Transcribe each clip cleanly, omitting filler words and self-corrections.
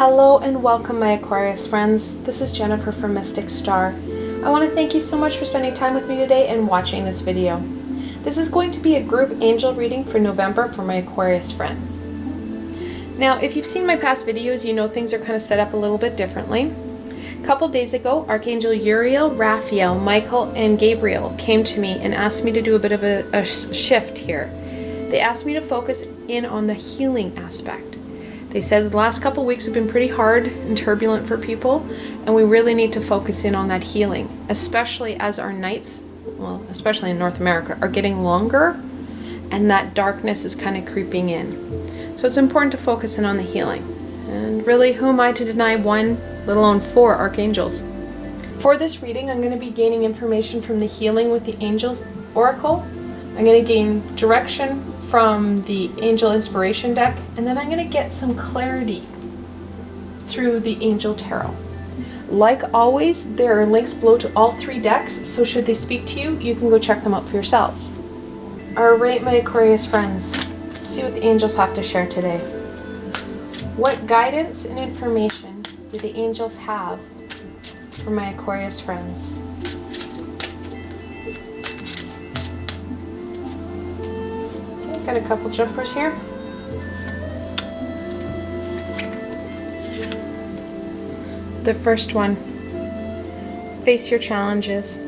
Hello and welcome, my Aquarius friends. This is Jennifer from Mystic Star. I want to thank you so much for spending time with me today and watching this video. This is going to be a group angel reading for November for my Aquarius friends. Now, if you've seen my past videos, you know things are kind of set up a little bit differently. A couple days ago, Archangel Uriel, Raphael, Michael, and Gabriel came to me and asked me to do a bit of a shift here. They asked me to focus in on the healing aspect. They said the last couple weeks have been pretty hard and turbulent for people, and we really need to focus in on that healing, especially as our nights, well, especially in North America, are getting longer and that darkness is kind of creeping in. So it's important to focus in on the healing. And really, who am I to deny one, let alone four archangels? For this reading, I'm going to be gaining information from the Healing with the Angels Oracle. I'm going to gain direction from the Angel Inspiration deck, and then I'm going to get some clarity through the Angel Tarot. Like always, there are links below to all three decks, so should they speak to you, you can go check them out for yourselves. Alright, my Aquarius friends, let's see what the angels have to share today. What guidance and information do the angels have for my Aquarius friends? Got a couple jumpers here. The first one, face your challenges.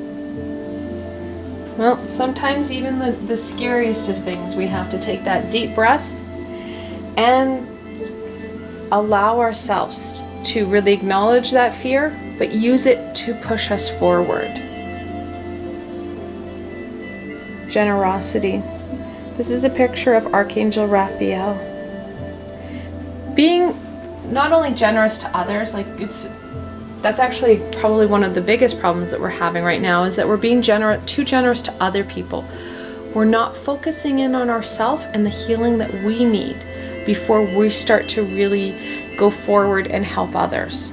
Well, sometimes even the scariest of things, we have to take that deep breath and allow ourselves to really acknowledge that fear, but use it to push us forward. Generosity. This is a picture of Archangel Raphael. Being not only generous to others, that's actually probably one of the biggest problems that we're having right now, is that we're being too generous to other people. We're not focusing in on ourselves and the healing that we need before we start to really go forward and help others.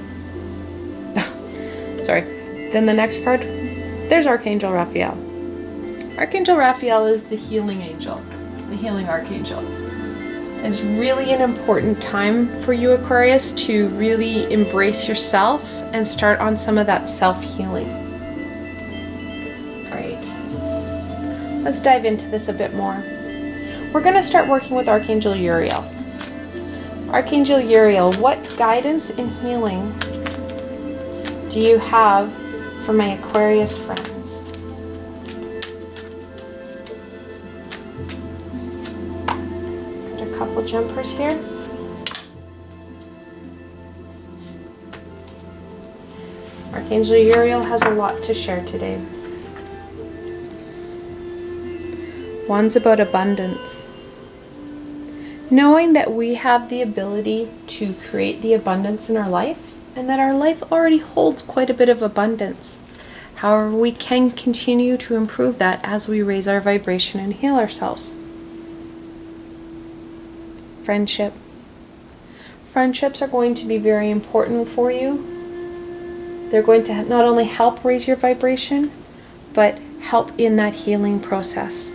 Sorry. Then the next card, there's Archangel Raphael. Archangel Raphael is the healing angel, the healing archangel. It's really an important time for you, Aquarius, to really embrace yourself and start on some of that self-healing. All right, let's dive into this a bit more. We're going to start working with Archangel Uriel. Archangel Uriel, what guidance and healing do you have for my Aquarius friends? Couple jumpers here. Archangel Uriel has a lot to share today. One's about abundance. Knowing that we have the ability to create the abundance in our life, and that our life already holds quite a bit of abundance. However, we can continue to improve that as we raise our vibration and heal ourselves. Friendship. Friendships are going to be very important for you. They're going to not only help raise your vibration, but help in that healing process.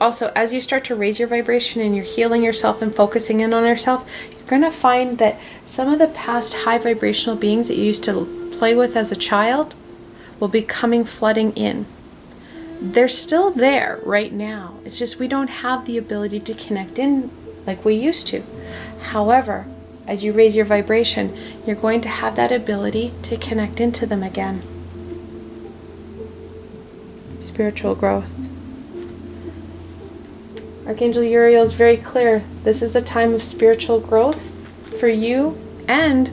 Also, as you start to raise your vibration and you're healing yourself and focusing in on yourself, you're going to find that some of the past high vibrational beings that you used to play with as a child will be coming flooding in. They're still there right now. It's just we don't have the ability to connect in like we used to. However, as you raise your vibration, you're going to have that ability to connect into them again. Spiritual growth. Archangel Uriel is very clear. This is a time of spiritual growth for you and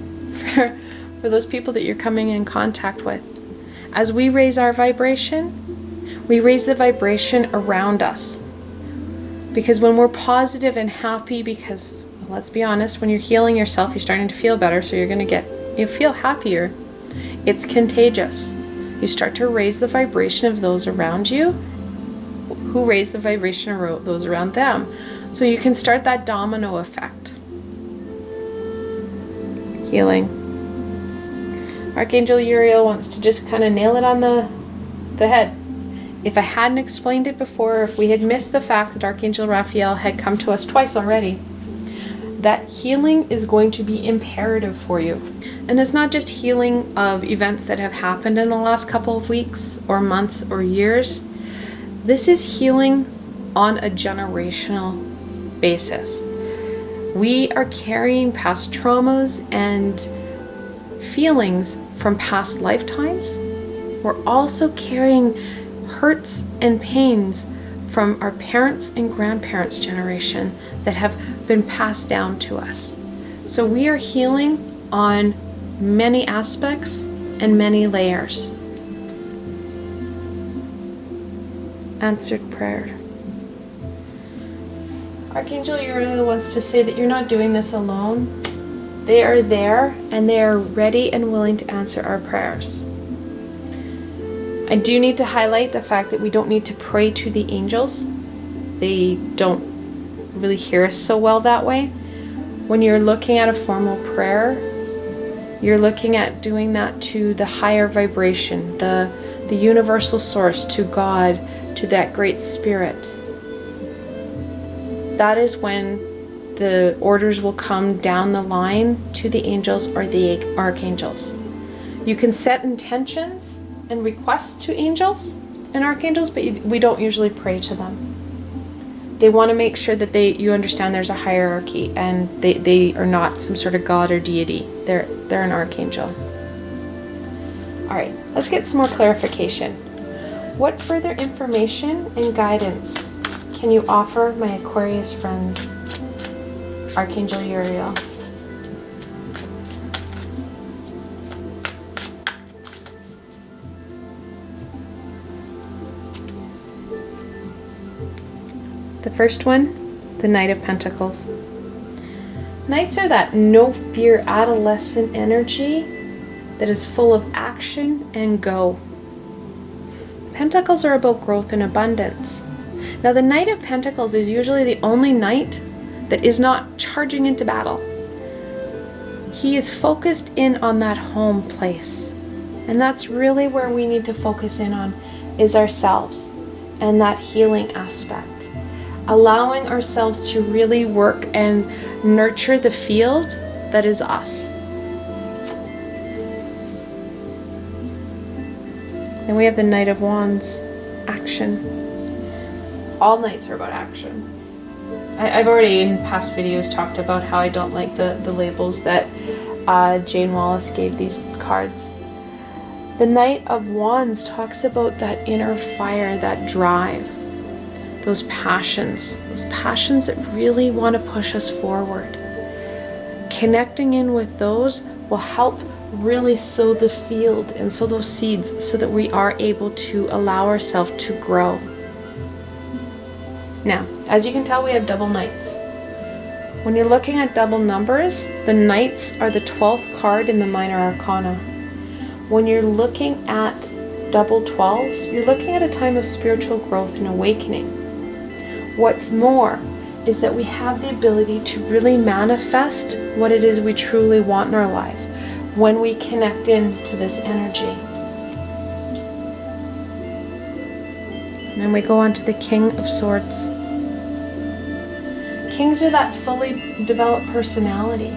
for those people that you're coming in contact with. As we raise our vibration, we raise the vibration around us. Because when we're positive and happy, because well, let's be honest, when you're healing yourself, you're starting to feel better, so you feel happier. It's contagious. You start to raise the vibration of those around you, who raise the vibration of those around them. So you can start that domino effect. Healing. Archangel Uriel wants to just kind of nail it on the head. If I hadn't explained it before, if we had missed the fact that Archangel Raphael had come to us twice already, that healing is going to be imperative for you. And it's not just healing of events that have happened in the last couple of weeks or months or years. This is healing on a generational basis. We are carrying past traumas and feelings from past lifetimes. We're also carrying hurts and pains from our parents' and grandparents' generation that have been passed down to us. So we are healing on many aspects and many layers. Answered prayer. Archangel Uriel wants to say that you're not doing this alone. They are there and they are ready and willing to answer our prayers. I do need to highlight the fact that we don't need to pray to the angels. They don't really hear us so well that way. When you're looking at a formal prayer, you're looking at doing that to the higher vibration, the universal source, to God, to that great spirit. That is when the orders will come down the line to the angels or the archangels. You can set intentions and requests to angels and archangels, but we don't usually pray to them. They want to make sure that you understand there's a hierarchy and they are not some sort of god or deity. They're an archangel. All right, let's get some more clarification. What further information and guidance can you offer my Aquarius friends, Archangel Uriel? The first one, the Knight of Pentacles. Knights are that no fear adolescent energy that is full of action and go. Pentacles are about growth and abundance. Now the Knight of Pentacles is usually the only knight that is not charging into battle. He is focused in on that home place. And that's really where we need to focus in on, is ourselves and that healing aspect. Allowing ourselves to really work and nurture the field that is us. And we have the Knight of Wands, action. All knights are about action. I've already in past videos talked about how I don't like the labels that Jane Wallace gave these cards. The Knight of Wands talks about that inner fire, that drive. Those passions that really want to push us forward. Connecting in with those will help really sow the field and sow those seeds so that we are able to allow ourselves to grow. Now, as you can tell, we have double knights. When you're looking at double numbers, the knights are the 12th card in the minor arcana. When you're looking at double 12s, you're looking at a time of spiritual growth and awakening. What's more is that we have the ability to really manifest what it is we truly want in our lives when we connect into this energy. And then we go on to the King of Swords. Kings are that fully developed personality.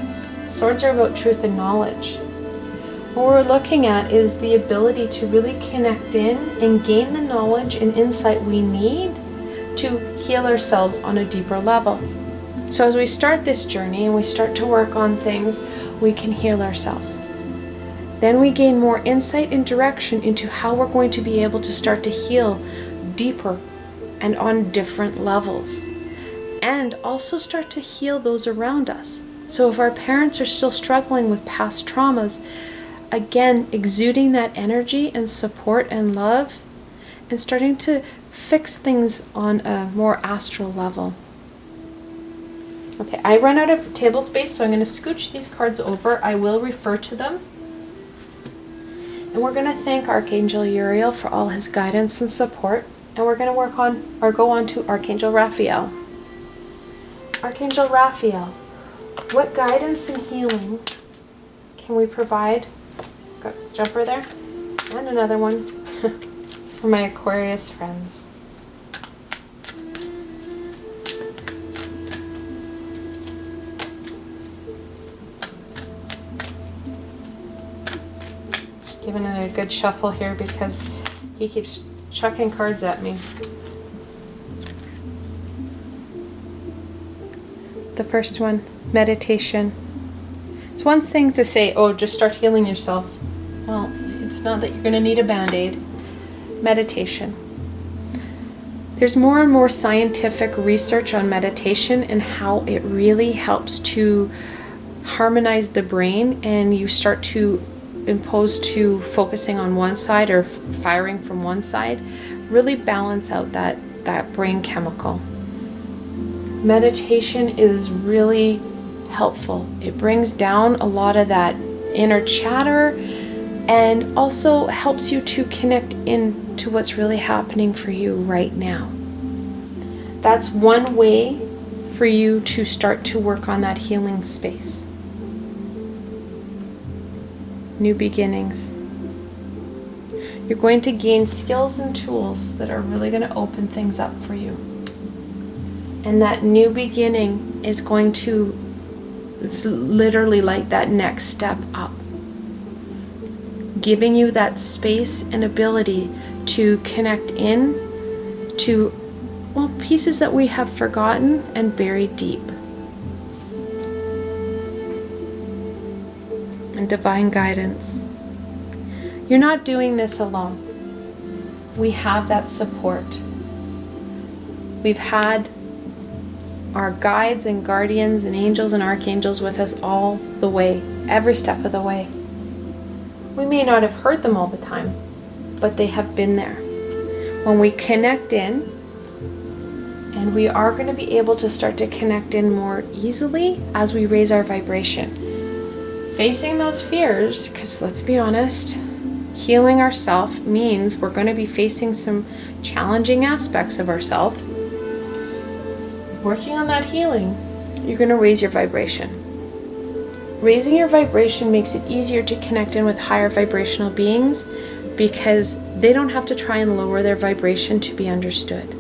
Swords are about truth and knowledge. What we're looking at is the ability to really connect in and gain the knowledge and insight we need to heal ourselves on a deeper level. So as we start this journey and we start to work on things, we can heal ourselves. Then we gain more insight and direction into how we're going to be able to start to heal deeper and on different levels. And also start to heal those around us. So if our parents are still struggling with past traumas, again, exuding that energy and support and love and starting to fix things on a more astral level. Okay, I run out of table space, so I'm going to scooch these cards over. I will refer to them. And we're going to thank Archangel Uriel for all his guidance and support. And we're going to work on, or go on to Archangel Raphael. Archangel Raphael, what guidance and healing can we provide? Got a jumper there. And another one for my Aquarius friends. Giving it a good shuffle here because he keeps chucking cards at me. The first one, meditation. It's one thing to say, oh, just start healing yourself. Well, it's not that you're going to need a band-aid. Meditation. There's more and more scientific research on meditation and how it really helps to harmonize the brain, and you start to impose to focusing on one side or firing from one side, really balance out that brain chemical. Meditation is really helpful. It brings down a lot of that inner chatter and also helps you to connect into what's really happening for you right now. That's one way for you to start to work on that healing space. New beginnings. You're going to gain skills and tools that are really going to open things up for you. And that new beginning is going to, it's literally like that next step up. Giving you that space and ability to connect in to, well, pieces that we have forgotten and buried deep. And divine guidance. You're not doing this alone. We have that support. We've had our guides and guardians and angels and archangels with us all the way, every step of the way. We may not have heard them all the time, but they have been there. When we connect in, and we are going to be able to start to connect in more easily as we raise our vibration. Facing those fears, because let's be honest, healing ourselves means we're going to be facing some challenging aspects of ourselves. Working on that healing, you're going to raise your vibration. Raising your vibration makes it easier to connect in with higher vibrational beings because they don't have to try and lower their vibration to be understood.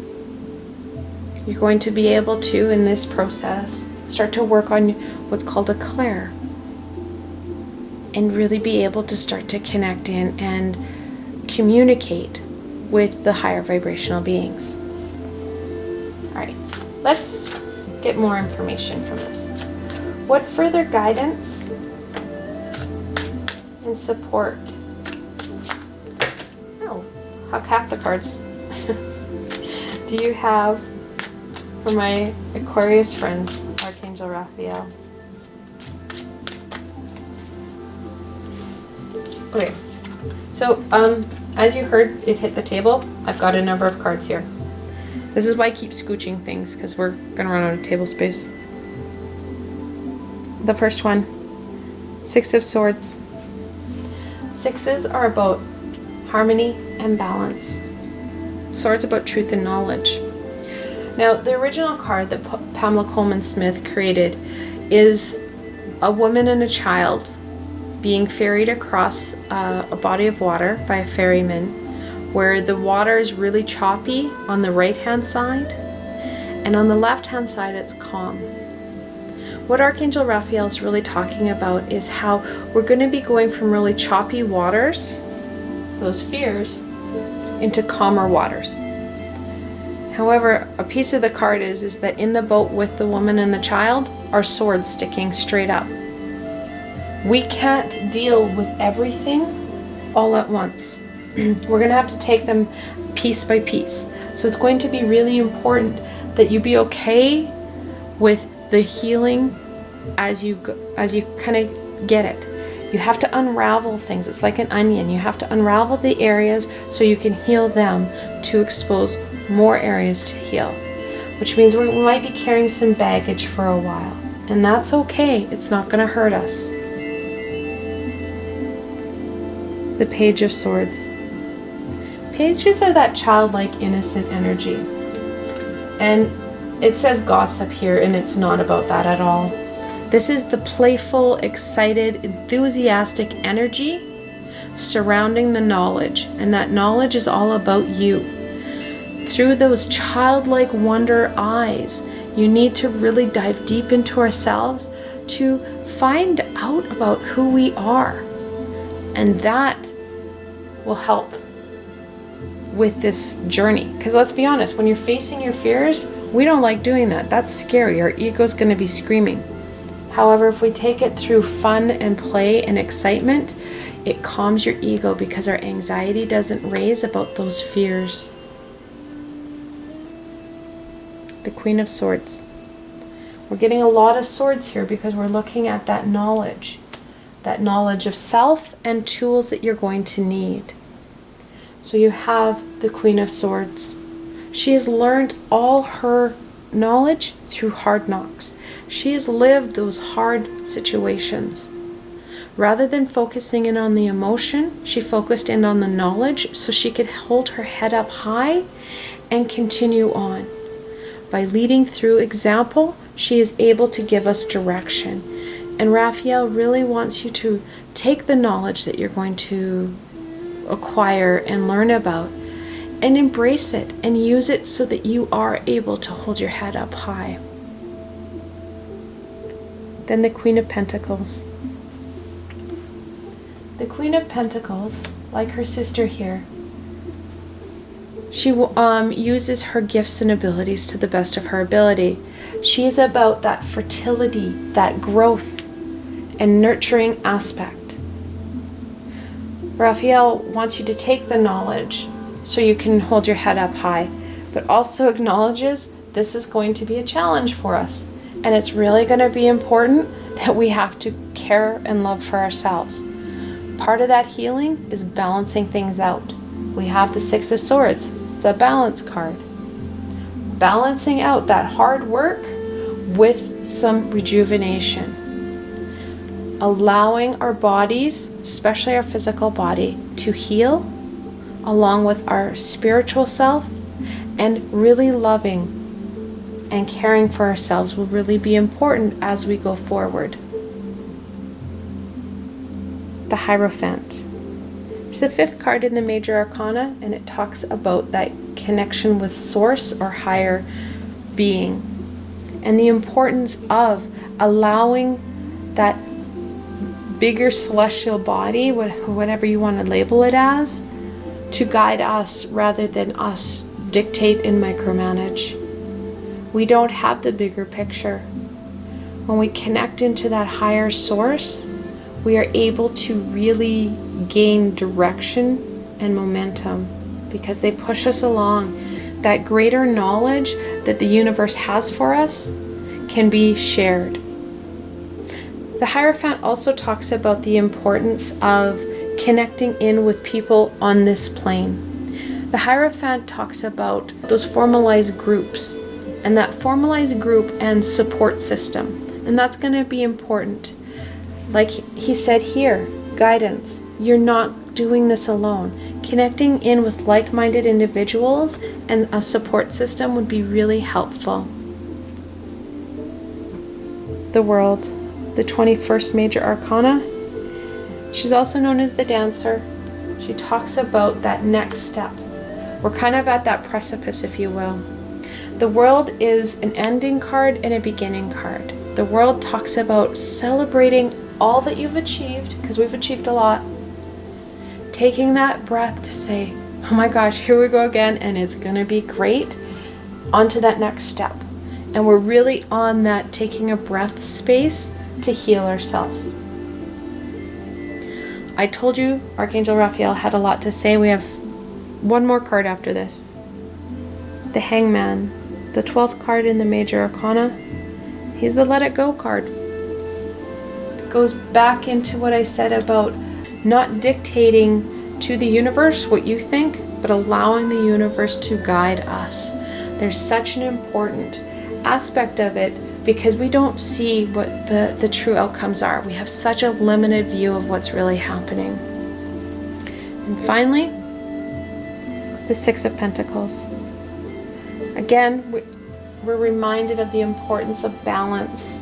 You're going to be able to, in this process, start to work on what's called a clair and really be able to start to connect in and communicate with the higher vibrational beings. All right. Let's get more information from this. What further guidance and support? Oh, huck half the cards. Do you have for my Aquarius friends, Archangel Raphael? Okay, so as you heard, it hit the table. I've got a number of cards here. This is why I keep scooching things, because we're going to run out of table space. The first one, Six of Swords. Sixes are about harmony and balance. Swords about truth and knowledge. Now, the original card that Pamela Coleman Smith created is a woman and a child being ferried across a body of water by a ferryman, where the water is really choppy on the right-hand side, and on the left-hand side it's calm. What Archangel Raphael is really talking about is how we're going to be going from really choppy waters, those fears, into calmer waters. However, a piece of the card is that in the boat with the woman and the child are swords sticking straight up. We can't deal with everything all at once. We're going to have to take them piece by piece. So it's going to be really important that you be okay with the healing as you kind of get it. You have to unravel things. It's like an onion. You have to unravel the areas so you can heal them to expose more areas to heal. Which means we might be carrying some baggage for a while. And that's okay. It's not going to hurt us. The Page of Swords. Pages are that childlike, innocent energy. And it says gossip here, and it's not about that at all. This is the playful, excited, enthusiastic energy surrounding the knowledge, and that knowledge is all about you. Through those childlike wonder eyes, you need to really dive deep into ourselves to find out about who we are. And that will help with this journey. Because let's be honest, when you're facing your fears, we don't like doing that. That's scary. Our ego's going to be screaming. However, if we take it through fun and play and excitement, it calms your ego because our anxiety doesn't raise about those fears. The Queen of Swords. We're getting a lot of swords here because we're looking at that knowledge of self and tools that you're going to need. So you have the Queen of Swords. She has learned all her knowledge through hard knocks. She has lived those hard situations. Rather than focusing in on the emotion, she focused in on the knowledge so she could hold her head up high and continue on. By leading through example, she is able to give us direction. And Raphael really wants you to take the knowledge that you're going to acquire and learn about and embrace it and use it so that you are able to hold your head up high. Then the Queen of Pentacles. The Queen of Pentacles, like her sister here, she uses her gifts and abilities to the best of her ability. She is about that fertility, that growth, and nurturing aspect. Raphael wants you to take the knowledge so you can hold your head up high, but also acknowledges this is going to be a challenge for us. And it's really going to be important that we have to care and love for ourselves. Part of that healing is balancing things out. We have the Six of Swords. It's a balance card. Balancing out that hard work with some rejuvenation. Allowing our bodies, especially our physical body, to heal along with our spiritual self, and really loving and caring for ourselves will really be important as we go forward. The Hierophant. It's the fifth card in the Major Arcana, and it talks about that connection with Source or higher being, and the importance of allowing that bigger celestial body, whatever you want to label it as, to guide us rather than us dictate and micromanage. We don't have the bigger picture. When we connect into that higher source, we are able to really gain direction and momentum because they push us along. That greater knowledge that the universe has for us can be shared. The Hierophant also talks about the importance of connecting in with people on this plane. The Hierophant talks about those formalized groups and that formalized group and support system. And that's going to be important. Like he said here, guidance. You're not doing this alone. Connecting in with like-minded individuals and a support system would be really helpful. The World, the 21st Major Arcana. She's also known as the Dancer. She talks about that next step. We're kind of at that precipice, if you will. The World is an ending card and a beginning card. The World talks about celebrating all that you've achieved, because we've achieved a lot. Taking that breath to say, oh my gosh, here we go again, and it's going to be great. On to that next step. And we're really on that taking a breath space to heal ourselves. I told you Archangel Raphael had a lot to say. We have one more card after this. The Hangman. The 12th card in the Major Arcana. He's the Let It Go card. It goes back into what I said about not dictating to the universe what you think, but allowing the universe to guide us. There's such an important aspect of it because we don't see what the true outcomes are. We have such a limited view of what's really happening. And finally, the Six of Pentacles. Again, we're reminded of the importance of balance,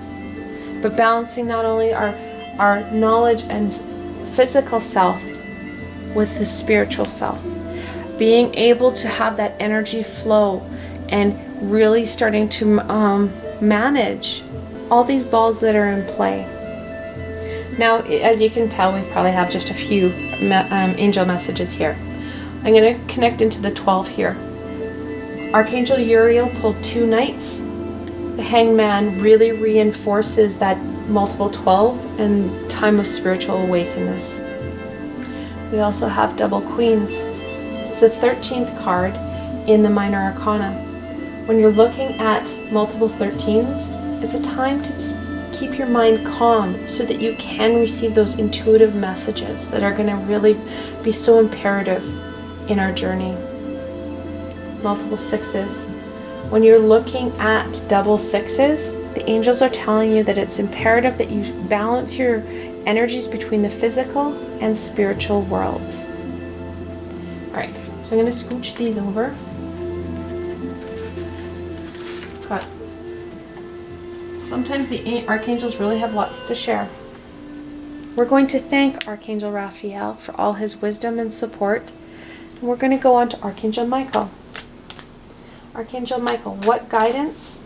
but balancing not only our knowledge and physical self with the spiritual self. Being able to have that energy flow and really starting to manage all these balls that are in play. Now, as you can tell, we probably have just a few angel messages here. I'm going to connect into the 12 here. Archangel Uriel pulled 2 knights. The Hanged Man really reinforces that multiple 12 and time of spiritual awakeness. We also have double queens. It's the 13th card in the minor arcana. When you're looking at multiple 13s, it's a time to keep your mind calm so that you can receive those intuitive messages that are going to really be so imperative in our journey. Multiple 6s. When you're looking at double 6s, the angels are telling you that it's imperative that you balance your energies between the physical and spiritual worlds. Alright, so I'm going to scooch these over. Got. Sometimes the archangels really have lots to share. We're going to thank Archangel Raphael for all his wisdom and support. And we're going to go on to Archangel Michael. Archangel Michael, what guidance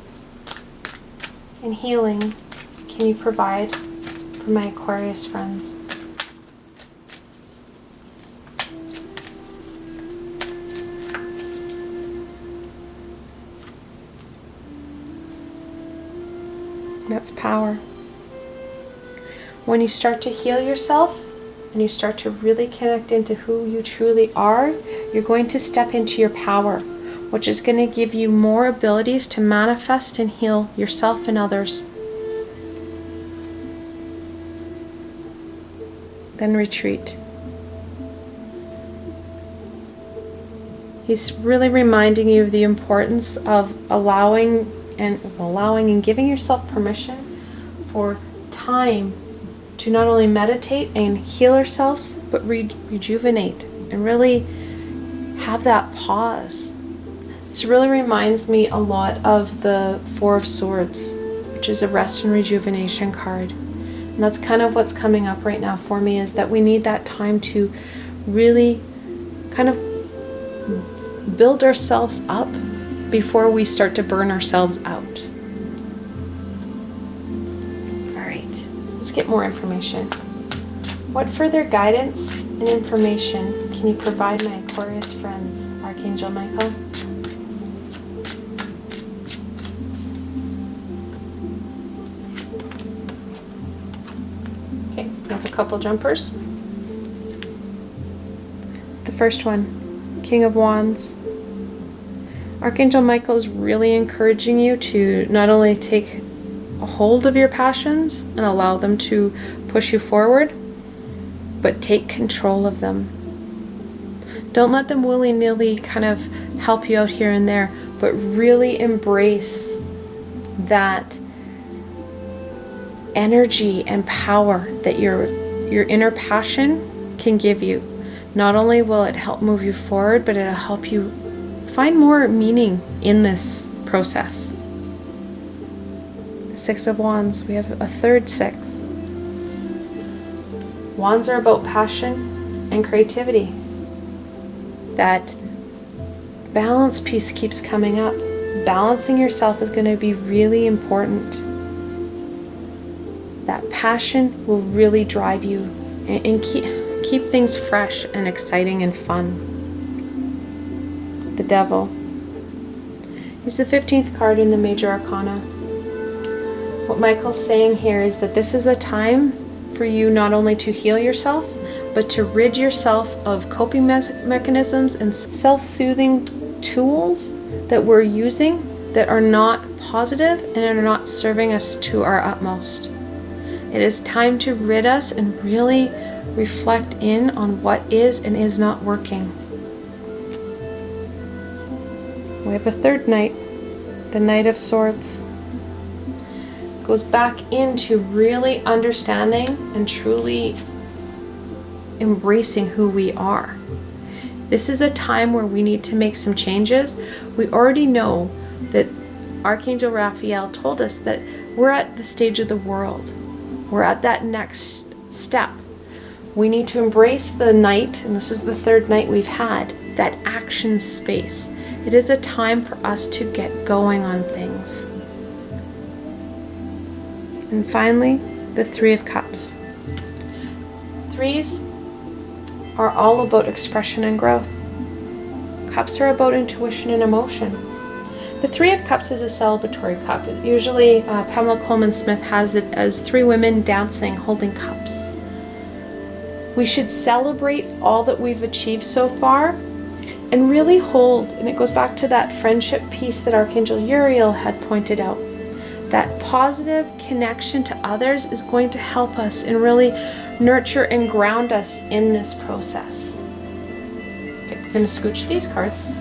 and healing can you provide for my Aquarius friends? That's power. When you start to heal yourself and you start to really connect into who you truly are, you're going to step into your power, which is going to give you more abilities to manifest and heal yourself and others. Then retreat. He's really reminding you of the importance of allowing and giving yourself permission for time to not only meditate and heal ourselves, but rejuvenate and really have that pause. This really reminds me a lot of the 4 of Swords, which is a rest and rejuvenation card. And that's kind of what's coming up right now for me, is that we need that time to really kind of build ourselves up before we start to burn ourselves out. Alright, let's get more information. What further guidance and information can you provide my Aquarius friends, Archangel Michael? Okay, we have a couple jumpers. The first one, King of Wands. Archangel Michael is really encouraging you to not only take a hold of your passions and allow them to push you forward, but take control of them. Don't let them willy-nilly kind of help you out here and there, but really embrace that energy and power that your inner passion can give you. Not only will it help move you forward, but it'll help you find more meaning in this process. The 6 of Wands, we have a third 6. Wands are about passion and creativity. That balance piece keeps coming up. Balancing yourself is going to be really important. That passion will really drive you and keep things fresh and exciting and fun. The Devil. He's the 15th card in the Major Arcana. What Michael's saying here is that this is a time for you not only to heal yourself, but to rid yourself of coping mechanisms and self-soothing tools that we're using that are not positive and are not serving us to our utmost. It is time to rid us and really reflect in on what is and is not working. We have a third knight, the Knight of Swords. Goes back into really understanding and truly embracing who we are. This is a time where we need to make some changes. We already know that Archangel Raphael told us that we're at the stage of the world. We're at that next step. We need to embrace the night, and this is the third night we've had, that action space. It is a time for us to get going on things. And finally, the 3 of Cups. Threes are all about expression and growth. Cups are about intuition and emotion. The Three of Cups is a celebratory cup. Usually Pamela Coleman Smith has it as three women dancing, holding cups. We should celebrate all that we've achieved so far and really hold, and it goes back to that friendship piece that Archangel Uriel had pointed out. That positive connection to others is going to help us and really nurture and ground us in this process. Okay, we're going to scooch these cards.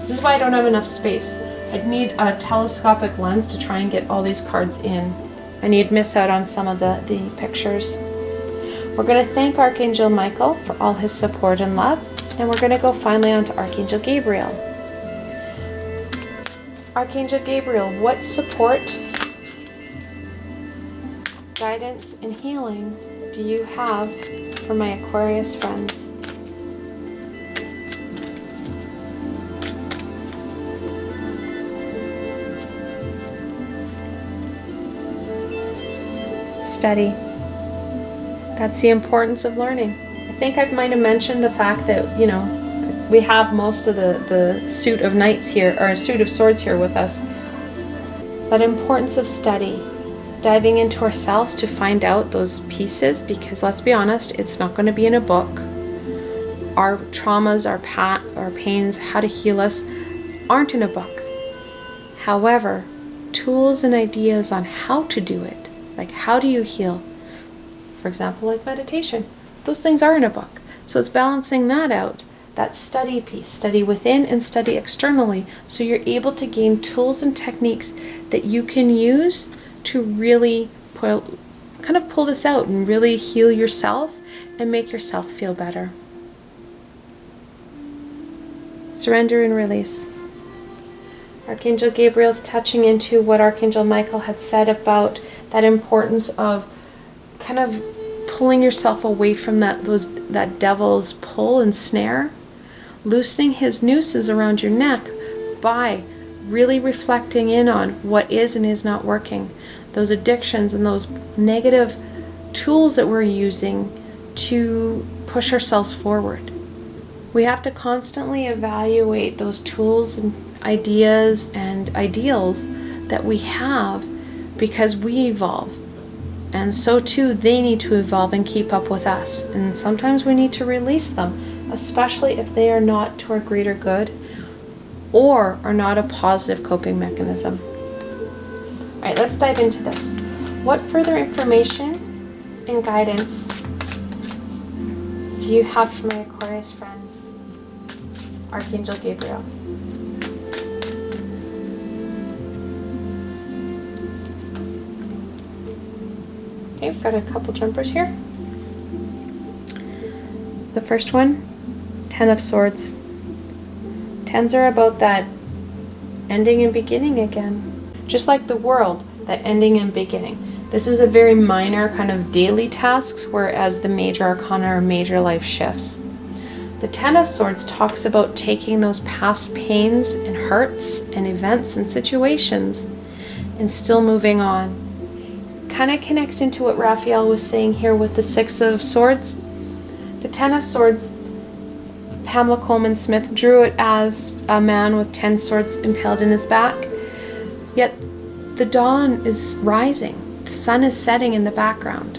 This is why I don't have enough space. I'd need a telescopic lens to try and get all these cards in, and you'd miss out on some of the pictures. We're going to thank Archangel Michael for all his support and love, and we're going to go finally on to Archangel Gabriel. Archangel Gabriel, what support, guidance, and healing do you have for my Aquarius friends? Steady. That's the importance of learning. I think I might have mentioned the fact that, you know, we have most of the suit of knights here, or suit of swords here with us. That importance of study, diving into ourselves to find out those pieces, because let's be honest, it's not going to be in a book. Our traumas, our pains, how to heal us aren't in a book. However, tools and ideas on how to do it, like how do you heal? For example, like meditation. Those things are in a book. So it's balancing that out, that study piece, study within and study externally, so you're able to gain tools and techniques that you can use to really pull this out and really heal yourself and make yourself feel better. Surrender and release. Archangel Gabriel's touching into what Archangel Michael had said about that importance of kind of pulling yourself away from that devil's pull and snare, loosening his nooses around your neck by really reflecting in on what is and is not working, those addictions and those negative tools that we're using to push ourselves forward. We have to constantly evaluate those tools and ideas and ideals that we have, because we evolve. And so too, they need to evolve and keep up with us. And sometimes we need to release them, especially if they are not to our greater good or are not a positive coping mechanism. All right, let's dive into this. What further information and guidance do you have for my Aquarius friends? Archangel Gabriel. Okay, we've got a couple jumpers here. The first one, Ten of Swords. Tens are about that ending and beginning again. Just like the world, that ending and beginning. This is a very minor kind of daily tasks, whereas the major arcana are major life shifts. The Ten of Swords talks about taking those past pains and hurts and events and situations and still moving on. Kind of connects into what Raphael was saying here with the Six of Swords. The Ten of Swords, Pamela Coleman Smith drew it as a man with 10 swords impaled in his back. Yet the dawn is rising. The sun is setting in the background.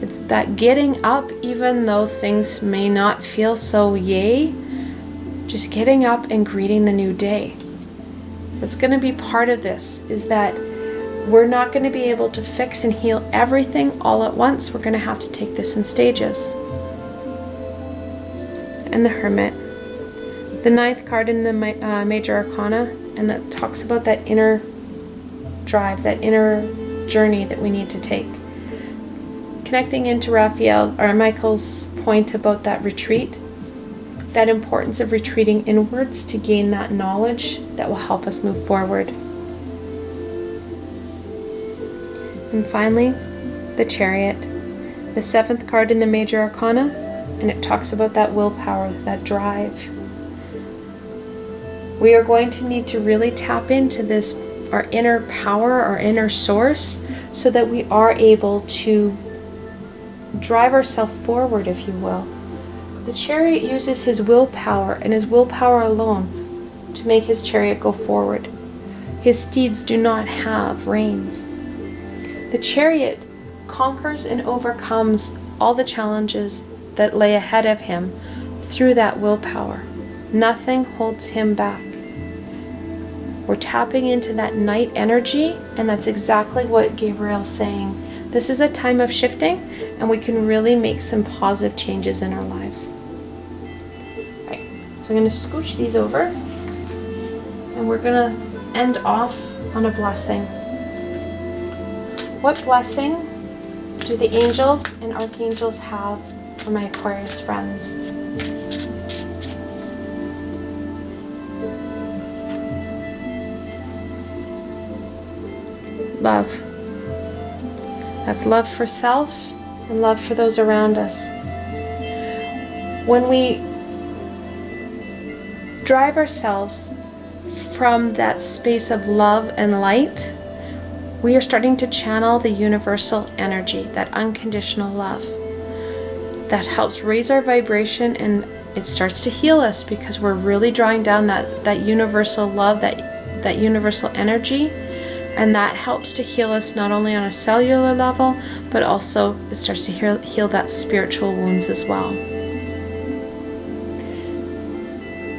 It's that getting up even though things may not feel so yay. Just getting up and greeting the new day. What's going to be part of this is that we're not going to be able to fix and heal everything all at once. We're going to have to take this in stages. And the Hermit. The 9th card in the Major Arcana, and that talks about that inner drive, that inner journey that we need to take. Connecting into Raphael, or Michael's point about that retreat, that importance of retreating inwards to gain that knowledge that will help us move forward. And finally, the Chariot, the 7th card in the Major Arcana, and it talks about that willpower, that drive. We are going to need to really tap into this, our inner power, our inner source, so that we are able to drive ourselves forward, if you will. The chariot uses his willpower and his willpower alone to make his chariot go forward. His steeds do not have reins. The chariot conquers and overcomes all the challenges that lay ahead of him through that willpower. Nothing holds him back. We're tapping into that night energy, and that's exactly what Gabriel's saying. This is a time of shifting, and we can really make some positive changes in our lives. Right, so I'm going to scooch these over, and we're going to end off on a blessing. What blessing do the angels and archangels have for my Aquarius friends? Love. That's love for self and love for those around us. When we drive ourselves from that space of love and light, we are starting to channel the universal energy, that unconditional love that helps raise our vibration, and it starts to heal us because we're really drawing down that universal love, that universal energy. And that helps to heal us not only on a cellular level, but also it starts to heal that spiritual wounds as well.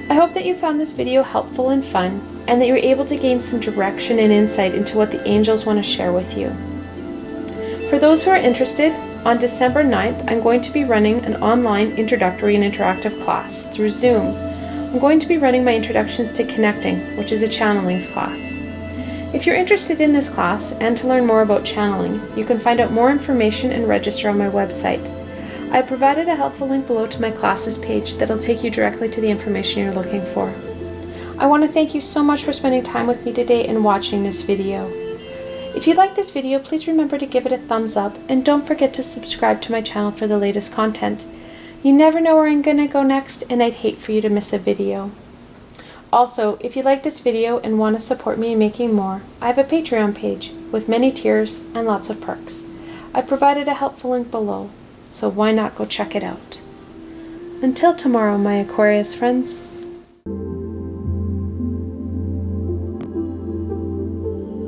I hope that you found this video helpful and fun, and that you were able to gain some direction and insight into what the angels want to share with you. For those who are interested, on December 9th, I'm going to be running an online introductory and interactive class through Zoom. I'm going to be running my Introductions to Connecting, which is a channelings class. If you're interested in this class and to learn more about channeling, you can find out more information and register on my website. I provided a helpful link below to my classes page that'll take you directly to the information you're looking for. I want to thank you so much for spending time with me today and watching this video. If you like this video, please remember to give it a thumbs up, and don't forget to subscribe to my channel for the latest content. You never know where I'm going to go next, and I'd hate for you to miss a video. Also, if you like this video and want to support me in making more, I have a Patreon page with many tiers and lots of perks. I provided a helpful link below, so why not go check it out. Until tomorrow, my Aquarius friends.